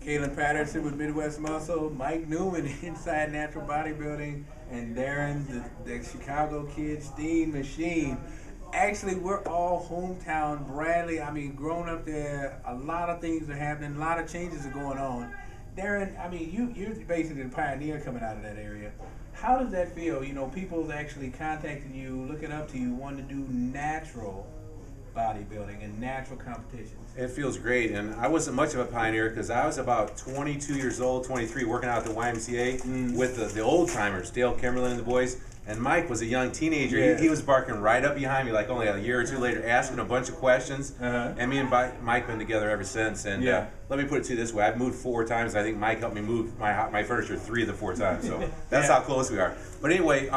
Kaylin Patterson with Midwest Muscle, Mike Neumann inside Natural Bodybuilding, and Darin, the Chicago Kid Steen Machine. Actually, we're all hometown Bradley. I mean, growing up there, a lot of things are happening, a lot of changes are going on. Darin, I mean, you're basically the pioneer coming out of that area. How does that feel? You know, people's actually contacting you, looking up to you, wanting to do natural bodybuilding and natural competitions. It feels great, and I wasn't much of a pioneer because I was about 22 years old, 23, working out at the YMCA with the old timers, Dale Kimberlin and the boys. And Mike was a young teenager. Yeah. He was barking right up behind me, like only a year or two later, asking a bunch of questions. And me and Mike been together ever since. And let me put it to you this way: I've moved 4 times. I think Mike helped me move my furniture 3 of the 4 times. So that's how close we are. But anyway,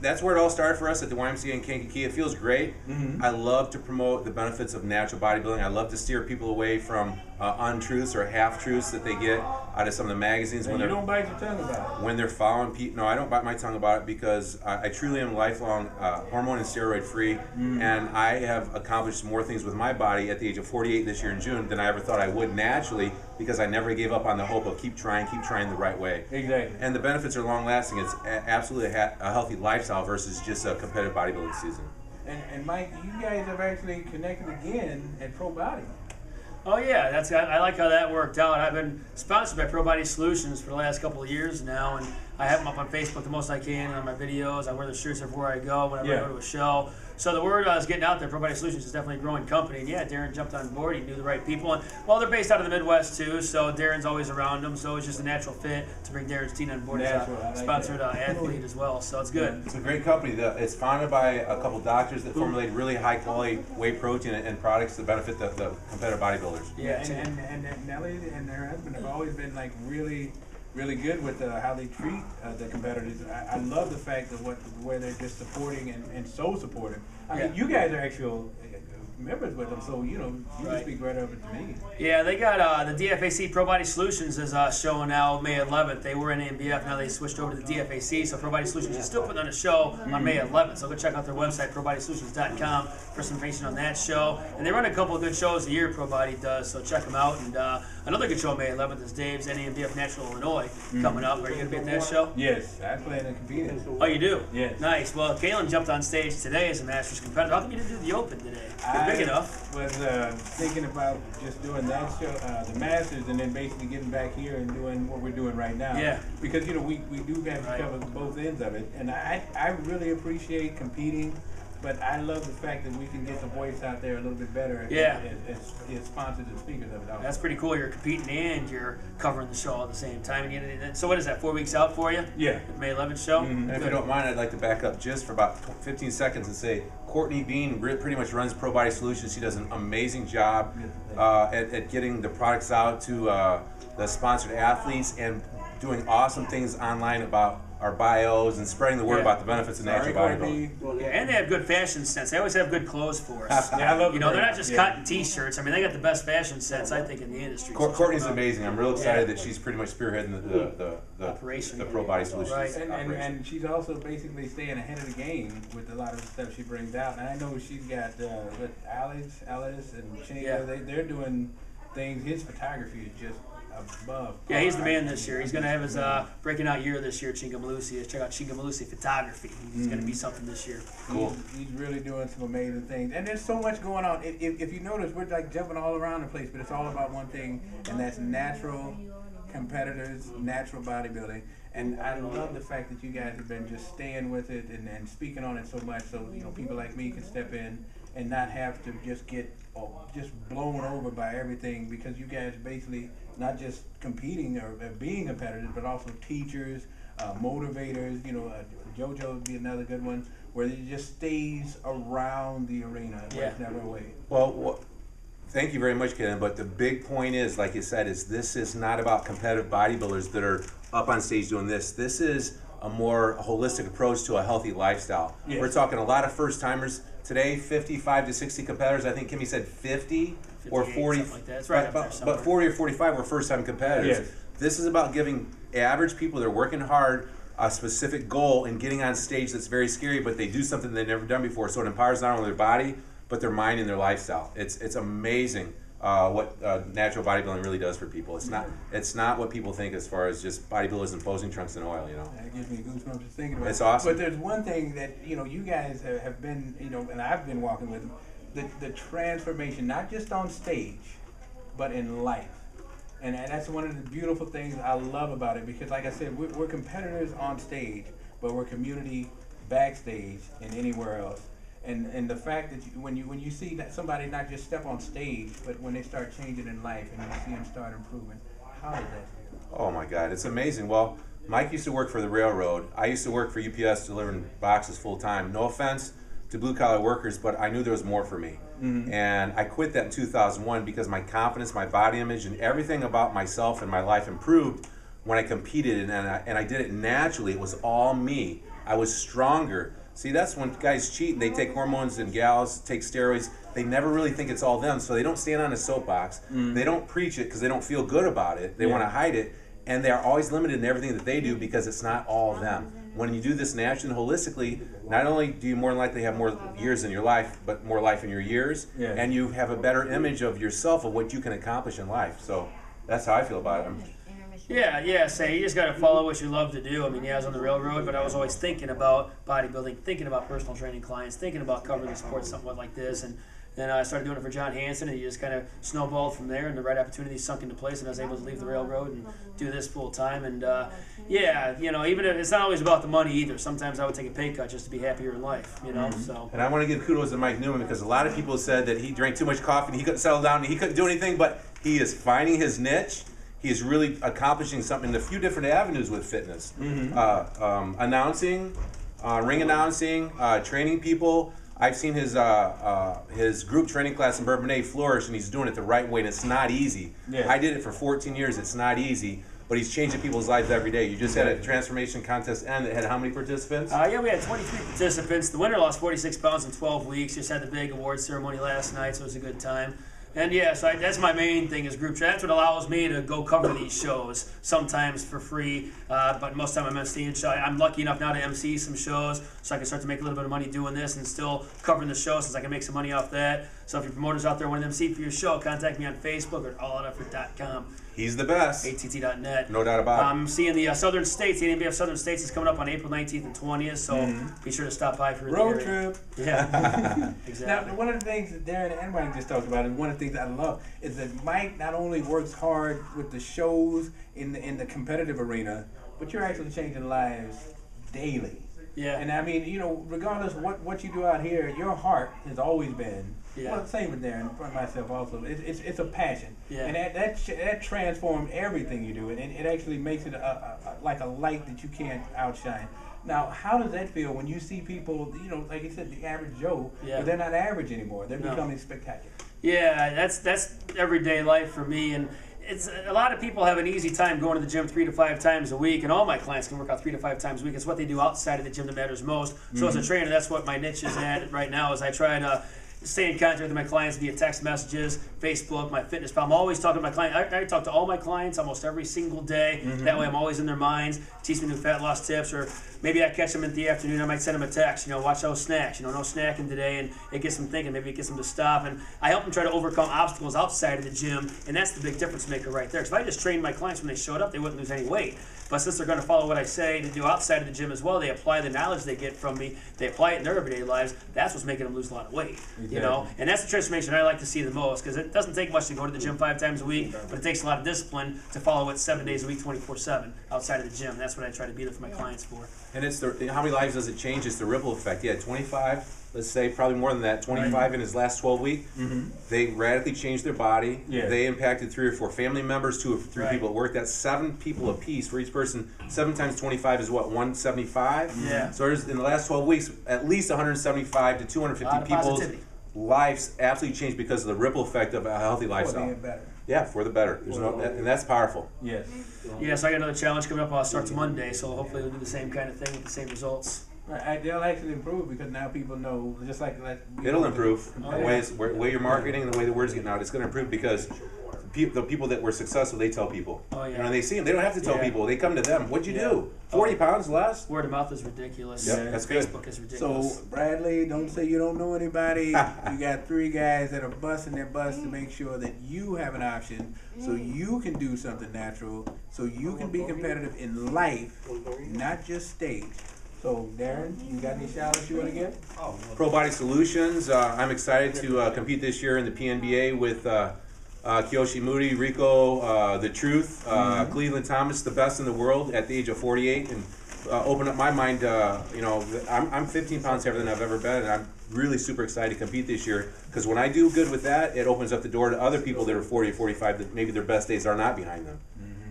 that's where it all started for us at the YMCA in Kankakee. It feels great. I love to promote the benefits of natural bodybuilding. I love to steer people away from untruths or half-truths that they get out of some of the magazines. And you don't bite your tongue about it. When they're following people. No, I don't bite my tongue about it because I truly am lifelong hormone and steroid free, and I have accomplished more things with my body at the age of 48 this year in June than I ever thought I would naturally, because I never gave up on the hope of keep trying the right way. Exactly. And the benefits are long lasting. It's absolutely a healthy lifestyle versus just a competitive bodybuilding season. And Mike, you guys have actually connected again at Pro Body. Oh yeah, I like how that worked out. I've been sponsored by Pro Body Solutions for the last couple of years now, and I have them up on Facebook the most I can, and on my videos. I wear the shirts everywhere I go, whenever I go to a show. So the word is getting out there. Pro Body Solutions is definitely a growing company. And yeah, Darin jumped on board. He knew the right people. And well, they're based out of the Midwest too, so Darin's always around them. So it's just a natural fit to bring Darin Steen on board as a sponsored athlete as well. So it's good. It's a great company. It's founded by a couple doctors that formulate really high quality whey protein and products to benefit the competitive bodybuilders. Yeah, and Nellie and her husband have always been like really good with how they treat the competitors. I love the fact of where they're just supporting and so supportive. I mean, you guys are actual members with them, so you can speak right over to me. Yeah, they got the DFAC Pro Body Solutions is showing now May 11th. They were in AMBF, now they switched over to the DFAC, so Pro Body Solutions is still putting on a show on May 11th. So go check out their website, probodysolutions.com, for some information on that show. And they run a couple of good shows a year, Pro Body does, so check them out. And another good show on May 11th is Dave's NAMBF Natural Illinois coming up. Are you going to be at that show? Yes, I plan to compete. Oh, you do? Yes. Nice. Well, Kaylin jumped on stage today as a Masters competitor. How come you didn't do the Open today? You're big enough. I was thinking about just doing that show, the Masters, and then basically getting back here and doing what we're doing right now. Yeah. Because we do have to cover both ends of it, and I really appreciate competing, but I love the fact that we can get the voice out there a little bit better. As sponsors and speakers of it all. That's pretty cool. You're competing and you're covering the show at the same time. And so what is that? 4 weeks out for you? Yeah. The May 11th show. And if you don't mind, I'd like to back up just for about 15 seconds and say Courtney Bean pretty much runs Pro Body Solutions. She does an amazing job at getting the products out to the sponsored athletes and doing awesome things online about our bios and spreading the word about the benefits of natural bodybuilding. Yeah, and they have good fashion sense. They always have good clothes for us. I love they're not just cotton T-shirts. I mean, they got the best fashion sense, I think, in the industry. Courtney's amazing. I'm real excited that she's pretty much spearheading the Pro Body Solutions. Right. And she's also basically staying ahead of the game with a lot of the stuff she brings out. And I know she's got with Alice and Chinga, they're doing things. His photography is just above. Yeah, he's the man this year. He's going to have his breaking out year this year, Chinga Malusi. Check out Chinga Malusi Photography. He's going to be something this year. Cool. He's really doing some amazing things. And there's so much going on. If you notice, we're like jumping all around the place, but it's all about one thing, and that's natural competitors, natural bodybuilding. And I love the fact that you guys have been just staying with it and speaking on it so much, so people like me can step in and not have to just get just blown over by everything, because you guys basically not just competing or being competitors, but also teachers, motivators. JoJo would be another good one, where it just stays around the arena. Where it's never away. Well, thank you very much, Ken. But the big point is, like you said, this is not about competitive bodybuilders that are up on stage doing this. This is a more holistic approach to a healthy lifestyle. Yes. We're talking a lot of first-timers today, 55 to 60 competitors. I think Kimmy said 50 or 40. Like that. That's right up there somewhere. But 40 or 45 were first-time competitors. Yes. This is about giving average people that are working hard a specific goal and getting on stage that's very scary, but they do something they've never done before. So it empowers not only their body, but their mind and their lifestyle. It's amazing what natural bodybuilding really does for people. It's not what people think as far as just bodybuilders and posing trunks and oil, you know. That gives me goosebumps just thinking about it. It's awesome. But there's one thing that, you know, you guys have been, you know, and I've been walking with, the transformation, not just on stage, but in life. And that's one of the beautiful things I love about it, because like I said, we're competitors on stage, but we're community backstage and anywhere else. And the fact that when you see that somebody not just step on stage, but when they start changing in life and you see them start improving, how does that feel? Oh my God, it's amazing. Well, Mike used to work for the railroad. I used to work for UPS delivering boxes full time. No offense to blue collar workers, but I knew there was more for me. And I quit that in 2001 because my confidence, my body image, and everything about myself and my life improved when I competed, and I did it naturally. It was all me. I was stronger. See, that's when guys cheat and they take hormones, and gals take steroids. They never really think it's all them, so they don't stand on a soapbox. They don't preach it because they don't feel good about it. They want to hide it, and they're always limited in everything that they do because it's not all them. When you do this naturally and holistically, not only do you more than likely have more years in your life, but more life in your years, and you have a better image of yourself, of what you can accomplish in life. So that's how I feel about it. Yeah, say you just got to follow what you love to do. I mean, I was on the railroad, but I was always thinking about bodybuilding, thinking about personal training clients, thinking about covering the sport somewhat like this. And then I started doing it for John Hansen, and you just kind of snowballed from there, and the right opportunity sunk into place, and I was able to leave the railroad and do this full time. And yeah, you know, even if it's not always about the money either. Sometimes I would take a pay cut just to be happier in life, you know. So. And I want to give kudos to Mike Neumann, because a lot of people said that he drank too much coffee and he couldn't settle down and he couldn't do anything, but he is finding his niche. He is really accomplishing something in a few different avenues with fitness. Announcing, ring announcing, training people. I've seen his group training class in Bourbonnais flourish, and he's doing it the right way, and it's not easy. I did it for 14 years. It's not easy, but he's changing people's lives every day. You just had a transformation contest end that had how many participants? Yeah, we had 23 participants. The winner lost 46 pounds in 12 weeks. Just had the big awards ceremony last night, so it was a good time. And yeah, so that's my main thing is group training. That's what allows me to go cover these shows, sometimes for free, but most of the time I'm emceeing shows. I'm lucky enough now to MC some shows, so I can start to make a little bit of money doing this and still covering the show, since I can make some money off that. So if your promoters out there want to MC for your show, contact me on Facebook or allouteffort.com. He's the best. ATT.net. No doubt about it. I'm seeing the Southern States. The NBF Southern States is coming up on April 19th and 20th, so be sure to stop by for the road trip. Yeah, exactly. Now, one of the things that Darin and Mike just talked about, and one of the things I love, is that Mike not only works hard with the shows in the competitive arena, but you're actually changing lives daily. Yeah. And I mean, you know, regardless of what you do out here, your heart has always been. Well, same with Darin, for myself also. It's a passion, and that transforms everything you do, and it actually makes it like a light that you can't outshine. Now, how does that feel when you see people, you know, like you said, the average Joe, but they're not average anymore? They're becoming spectacular. Yeah, that's everyday life for me, and it's a lot of people have an easy time going to the gym 3 to 5 times a week, and all my clients can work out 3 to 5 times a week. It's what they do outside of the gym that matters most. So as a trainer, that's what my niche is at right now. Is I try to stay in contact with my clients via text messages, Facebook, my fitness pal. I'm always talking to my clients. I talk to all my clients almost every single day. That way I'm always in their minds, teach me new fat loss tips, or maybe I catch them in the afternoon. I might send them a text, you know, watch those snacks, you know, no snacking today, and it gets them thinking, maybe it gets them to stop. And I help them try to overcome obstacles outside of the gym, and that's the big difference maker right there. Because if I just trained my clients when they showed up, they wouldn't lose any weight. But since they're going to follow what I say to do outside of the gym as well, they apply the knowledge they get from me, they apply it in their everyday lives, that's what's making them lose a lot of weight. You know, and that's the transformation I like to see the most, because it doesn't take much to go to the gym 5 times a week, but it takes a lot of discipline to follow it 7 days a week, 24/7 outside of the gym. That's what I try to be there for my clients for. And it's how many lives does it change? It's the ripple effect. Yeah, 25, let's say, probably more than that, 25 in his last 12 weeks. They radically changed their body. They impacted 3 or 4 family members, 2 or 3 people at work. That's 7 people apiece for each person. 7 times 25 is what, 175? Yeah. So there's, in the last 12 weeks, at least 175 to 250 people's lives absolutely changed because of the ripple effect of a healthy lifestyle. For the better. Yeah, for the better. There's and that's powerful. Yes. Yeah, so I got another challenge coming up. Starts Monday, so hopefully we'll do the same kind of thing with the same results. They'll actually improve because now people know, just like it'll improve. The way you're marketing and the way the word's getting out, it's going to improve because the people that were successful, they tell people. Oh, yeah. You know, they see them. They don't have to tell people. They come to them. What'd you do? 40 pounds less? Word of mouth is ridiculous. Yep, that's good. Facebook is ridiculous. So, Bradley, don't say you don't know anybody. You got 3 guys that are busting their butts to make sure that you have an option so you can do something natural, so you can be competitive in life, not just stage. So, Darin, you got any shout-outs you want to give? Pro Body Solutions. I'm excited to compete this year in the PNBA with Kiyoshi Moody, Rico, The Truth, Cleveland Thomas, the best in the world at the age of 48, and open up my mind. You know, I'm 15 pounds heavier than I've ever been, and I'm really super excited to compete this year because when I do good with that, it opens up the door to other people that are 40 or 45 that maybe their best days are not behind them.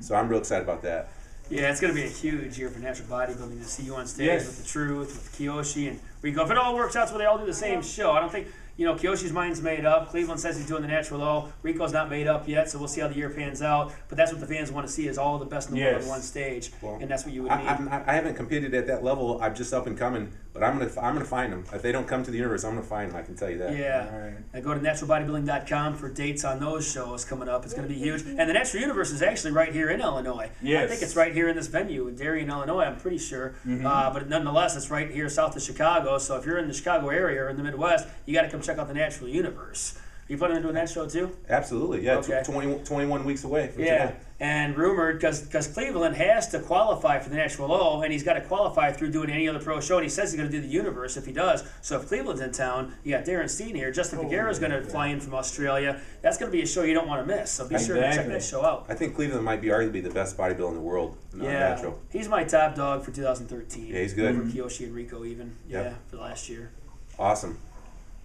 So I'm real excited about that. Yeah, it's going to be a huge year for natural bodybuilding to see you on stage with The Truth, with Kiyoshi and Rico. If it all works out so they all do the same show, I don't think, you know, Kiyoshi's mind's made up. Cleveland says he's doing the natural low. Rico's not made up yet, so we'll see how the year pans out. But that's what the fans want to see is all the best in the world on one stage, well, and that's what you would need. I haven't competed at that level. I'm just up and coming, but I'm gonna find them. If they don't come to the universe, I'm gonna find them. I can tell you that. Yeah. All right. And go to naturalbodybuilding.com for dates on those shows coming up. It's going to be huge. And the Natural Universe is actually right here in Illinois. Yes. I think it's right here in this venue in Darin, Illinois, I'm pretty sure. But nonetheless, it's right here south of Chicago. So if you're in the Chicago area or in the Midwest, you got to come check out the Natural Universe. Are you planning on doing that show too? Absolutely, yeah. Okay. 21 weeks away from Yeah, today. and rumored because Cleveland has to qualify for the Natural Low, and he's got to qualify through doing any other pro show, and he says he's going to do the Universe if he does. So if Cleveland's in town, you got Darin Steen here. Justin Figueroa's going to fly in from Australia. That's going to be a show you don't want to miss. So be sure to check that show out. I think Cleveland might be arguably the best bodybuilder in the world. Natural. He's my top dog for 2013. Yeah, he's good. Over Kiyoshi and Rico even. Yeah, for last year. Awesome.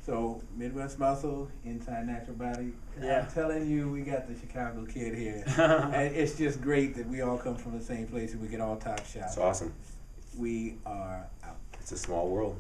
So, Midwest Muscle, Inside Natural Body. Yeah. I'm telling you, we got the Chicago kid here. And it's just great that we all come from the same place and we get all top shots. It's awesome. We are out. It's a small world.